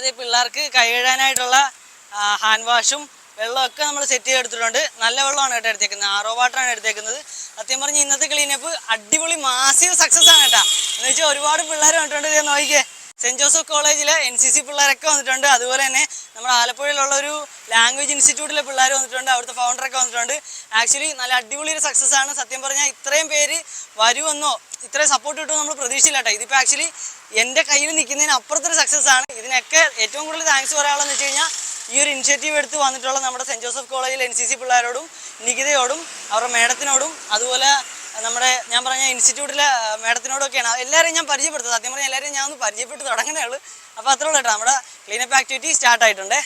അപ്പോൾ ഈ പിള്ളേർക്ക് കൈ കഴുകാനായിട്ടുള്ള ഹാൻഡ് വാഷും വെള്ളമൊക്കെ നമ്മൾ സെറ്റ് ചെയ്തെടുത്തിട്ടുണ്ട്. നല്ല വെള്ളമാണ് കേട്ടോ എടുത്തേക്കുന്നത്, RO വാട്ടറാണ് എടുത്തേക്കുന്നത്. സത്യം പറഞ്ഞ് ഇന്നത്തെ ക്ലീനപ്പ് അടിപൊളി മാസീവ് സക്സസ് ആണ് കേട്ടോ. എന്ന് വെച്ചാൽ ഒരുപാട് പിള്ളേർ വന്നിട്ടുണ്ട്. ഇത് നോക്കിയേ, സെൻറ്റ് ജോസഫ് കോളേജിലെ NCC പിള്ളേരൊക്കെ വന്നിട്ടുണ്ട്. അതുപോലെ തന്നെ നമ്മുടെ ആലപ്പുഴയിലുള്ള ഒരു ലാംഗ്വേജ് ഇൻസ്റ്റിറ്റ്യൂട്ടിലെ പിള്ളേർ വന്നിട്ടുണ്ട്. അവിടുത്തെ ഫൗണ്ടറൊക്കെ വന്നിട്ടുണ്ട്. ആക്ച്വലി നല്ല അടിപൊളി ഒരു സക്സസ് ആണ്. സത്യം പറഞ്ഞാൽ ഇത്രയും പേര് വരുമെന്നോ ഇത്രയും സപ്പോർട്ട് കിട്ടുമോ നമ്മൾ പ്രതീക്ഷയില്ല കേട്ടോ. ഇതിപ്പോൾ ആക്ച്വലി എൻ്റെ കയ്യിൽ നിൽക്കുന്നതിന് അപ്പുറത്തൊരു സക്സസ് ആണ്. ഇതിനൊക്കെ ഏറ്റവും കൂടുതൽ താങ്ക്സ് പറയാനുള്ളതെന്ന് വെച്ച് കഴിഞ്ഞാൽ ഈ ഒരു ഇനിഷ്യേറ്റീവ് എടുത്ത് വന്നിട്ടുള്ള നമ്മുടെ സെൻറ്റ് ജോസഫ് കോളേജിലെ NCC പിള്ളേരോടും നികിതയോടും അവരുടെ മേഡത്തിനോടും അതുപോലെ നമ്മുടെ ഞാൻ പറഞ്ഞ ഇൻസ്റ്റിറ്റ്യൂട്ടിലെ മേഡത്തിനോടൊക്കെയാണ്. എല്ലാവരെയും ഞാൻ പരിചയപ്പെടുത്തുന്നത്. സത്യം പറഞ്ഞാൽ എല്ലാവരെയും ഞാൻ ഒന്ന് പരിചയപ്പെട്ട് തുടങ്ങണേ ഉള്ളൂ. അപ്പോൾ അത്രേ ഉള്ളൂ കേട്ടോ. നമ്മുടെ ക്ലീനപ്പ് ആക്ടിവിറ്റി സ്റ്റാർട്ട് ആയിട്ടുണ്ടേ.